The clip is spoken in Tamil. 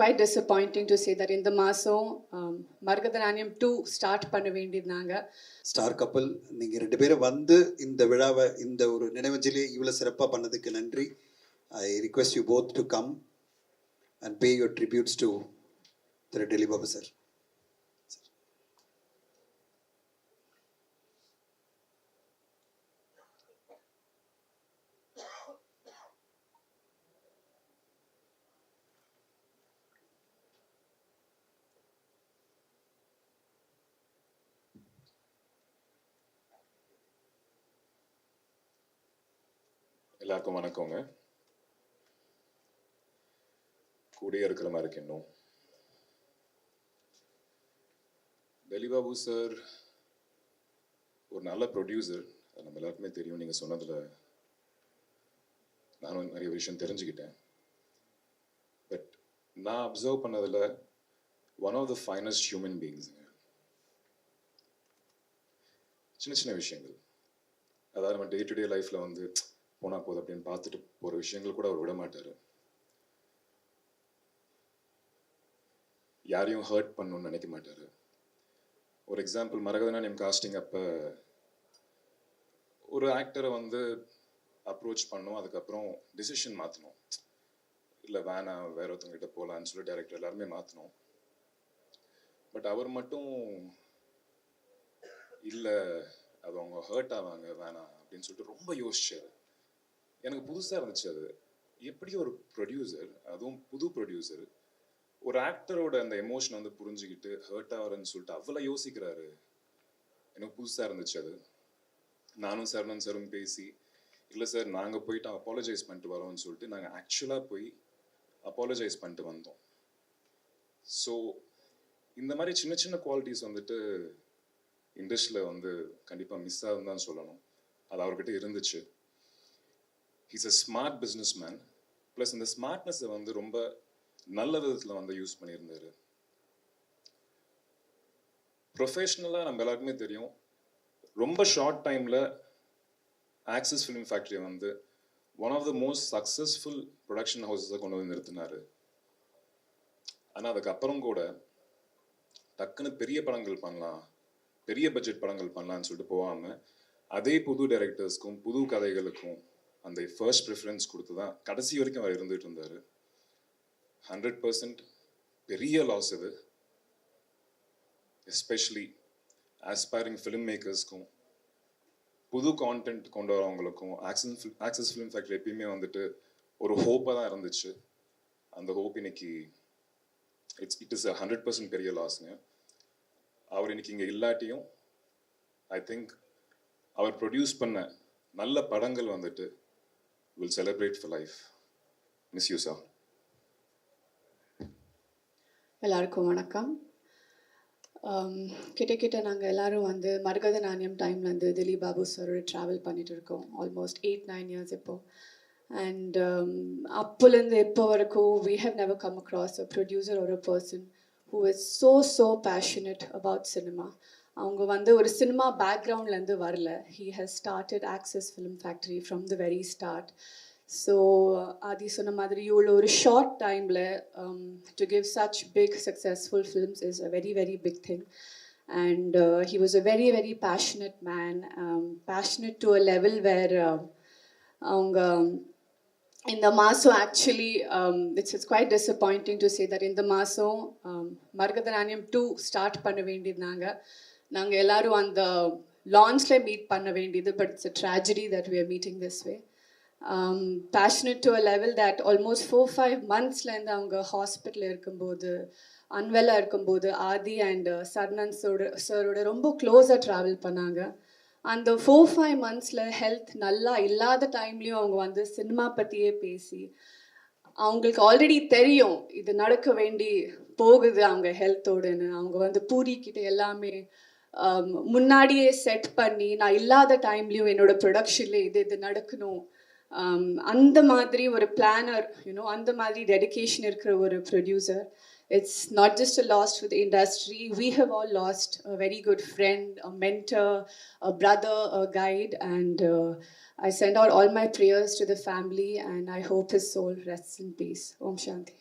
quite disappointing to say that in the மாதம் மரகதநாணயம் 2 ஸ்டார்ட் பண்ண வேண்டியிருந்தாங்க. ஸ்டார் கப்பல் நீங்கள் 2 பேரும் வந்து இந்த விழாவை இந்த ஒரு நினைவஞ்சலி இவ்வளோ சிறப்பாக பண்ணதுக்கு நன்றி. I request you both to come and pay your tributes to Thiru Delhi Babu sir. எல்லாருக்கும் வணக்கங்க. கூடயே இருக்கிற மாதிரி இருக்கு. இன்னும் டெல்லி பாபு சார் ஒரு நல்ல ப்ரொடியூசர், அது நம்ம எல்லாருக்குமே தெரியும். நீங்கள் சொன்னதில் நானும் நிறைய விஷயம் தெரிஞ்சுக்கிட்டேன். பட் நான் அப்சர்வ் பண்ணதில் one of the finest human பீயிங்ஸுங்க. சின்ன சின்ன விஷயங்கள், அதாவது நம்ம டே டு டே லைஃப்பில் வந்து போனால் போதும் அப்படின்னு பார்த்துட்டு போகிற விஷயங்கள் கூட அவர் விட மாட்டார். யாரையும் ஹர்ட் பண்ணணும்னு நினைக்க மாட்டார். ஒரு எக்ஸாம்பிள், மரகதநாணயம் காஸ்டிங் அப்போ ஒரு ஆக்டரை வந்து அப்ரோச் பண்ணோம், அதுக்கப்புறம் டிசிஷன் மாற்றணும். இல்லை வேணாம், வேற ஒருத்தவங்கிட்ட போகலான்னு சொல்லி டைரக்டர் எல்லாருமே மாற்றணும். பட் அவர் மட்டும் இல்லை, அது அவங்க ஹர்ட் ஆவாங்க, வேணாம் அப்படின்னு சொல்லிட்டு ரொம்ப யோசிச்சார். எனக்கு புதுசாக இருந்துச்சு. அது எப்படி ஒரு ப்ரொடியூசர், அதுவும் புது ப்ரொடியூசர், ஒரு ஆக்டரோட அந்த எமோஷனை வந்து புரிஞ்சுக்கிட்டு ஹர்ட் ஆகிறன்னு சொல்லிட்டு அவ்வளோ யோசிக்கிறாரு. எனக்கு புதுசாக இருந்துச்சு. அது நானும் சரணன் சாரும் பேசி, இல்லை சார் நாங்கள் போயிட்டு அப்பாலஜைஸ் பண்ணிட்டு வரோம்னு சொல்லிட்டு நாங்கள் ஆக்சுவலாக போய் அப்பாலஜைஸ் பண்ணிட்டு வந்தோம். ஸோ இந்த மாதிரி சின்ன சின்ன குவாலிட்டிஸ் வந்துட்டு இண்டஸ்ட்ரியில் வந்து கண்டிப்பாக மிஸ் ஆகுதுன்னு தான் சொல்லணும். அது அவர்கிட்ட இருந்துச்சு. He's a smart business man. Plus இந்த ஸ்மார்ட்னஸை வந்து ரொம்ப நல்ல விதத்தில் வந்து யூஸ் பண்ணியிருந்தார். ப்ரொஃபஷ்னலாக நம்ம எல்லாருக்குமே தெரியும், ரொம்ப ஷார்ட் டைமில் ஆக்சிஸ் ஃபிலிம் ஃபேக்ட்ரியை வந்து one of the most successful production ஹவுஸஸை கொண்டு வந்து நிறுத்தினார். ஆனால் அதுக்கப்புறம் கூட டக்குன்னு பெரிய படங்கள் பண்ணலாம், பெரிய பட்ஜெட் படங்கள் பண்ணலான்னு சொல்லிட்டு போகாமல் அதே புது டைரக்டர்ஸ்க்கும் புது கதைகளுக்கும் அந்த ஃபர்ஸ்ட் ப்ரிஃபரன்ஸ் கொடுத்து தான் கடைசி வரைக்கும் அவர் இருந்துகிட்டு இருந்தார். 100% பெரிய லாஸ் இது. எஸ்பெஷலி ஆஸ்பைரிங் ஃபிலிம் மேக்கர்ஸ்க்கும் புது கான்டென்ட் கொண்டு வரவங்களுக்கும் ஆக்சிஸ் ஃபிலிம் ஃபேக்ட்ரி எப்பயுமே வந்துட்டு ஒரு ஹோப்பாக தான் இருந்துச்சு. அந்த ஹோப் இன்னைக்கு இட் இஸ் 100% பெரிய லாஸ்ங்க. அவர் இன்னைக்கு இங்கே இல்லாட்டியும் ஐ திங்க் அவர் ப்ரொடியூஸ் பண்ண நல்ல படங்கள் வந்துட்டு will celebrate for life. Miss you, sir. எல்லாருக்கும் வணக்கம். கிட்ட நாங்கள் எல்லோரும் வந்து மரகதநாணயம் டைம்லேருந்து திலீப் பாபு சாரோட ட்ராவல் பண்ணிட்டு இருக்கோம். ஆல்மோஸ்ட் 8-9 இயர்ஸ் இப்போ. அண்ட் அப்போலேருந்து இப்போ வரைக்கும் we have never come across a producer or a person who is so passionate about cinema. அவங்க வந்து ஒரு சினிமா பேக்ரவுண்ட்லேருந்து வரல. He has started Axis Film Factory from the very start. So ஆதி சொன்ன மாதிரி இவ்வளோ ஒரு ஷார்ட் டைமில் to give such big successful films is a very big thing. And he was a very passionate man, passionate to a level where அவங்க இந்த மாதம் actually it's quite disappointing to say that இந்த மாதம் மரகதநாணயம் 2 ஸ்டார்ட் பண்ண வேண்டியிருந்தாங்க. நாங்கள் எல்லோரும் அந்த லான்ச்சில் மீட் பண்ண வேண்டியது. But it's a tragedy that we are meeting this way. Passionate to a level that almost 4-5 மந்த்ஸ்லேருந்து அவங்க ஹாஸ்பிட்டலில் இருக்கும்போது, அன்வெல்லாக இருக்கும்போது ஆதி அண்ட் சரணன் சாரோட ரொம்ப க்ளோஸாக ட்ராவல் பண்ணாங்க. அந்த 4-5 மந்த்ஸில் ஹெல்த் நல்லா இல்லாத டைம்லேயும் அவங்க வந்து சினிமா பற்றியே பேசி, அவங்களுக்கு ஆல்ரெடி தெரியும் இது நடக்க வேண்டி போகுது அவங்க ஹெல்த்தோடுன்னு. அவங்க வந்து பூரிக்கிட்ட எல்லாமே முன்னாடியே செட் பண்ணி, நான் இல்லாத டைம்லேயும் என்னோட ப்ரொடக்ஷனில் இது நடக்கணும், அந்த மாதிரி ஒரு பிளானர், அந்த மாதிரி டெடிகேஷன் இருக்கிற ஒரு producer. It's not just a loss to the industry. We have all lost a very good friend, a mentor, a brother, a guide, and I send out all my prayers to the family, and I hope his soul rests in peace. Om Shanti.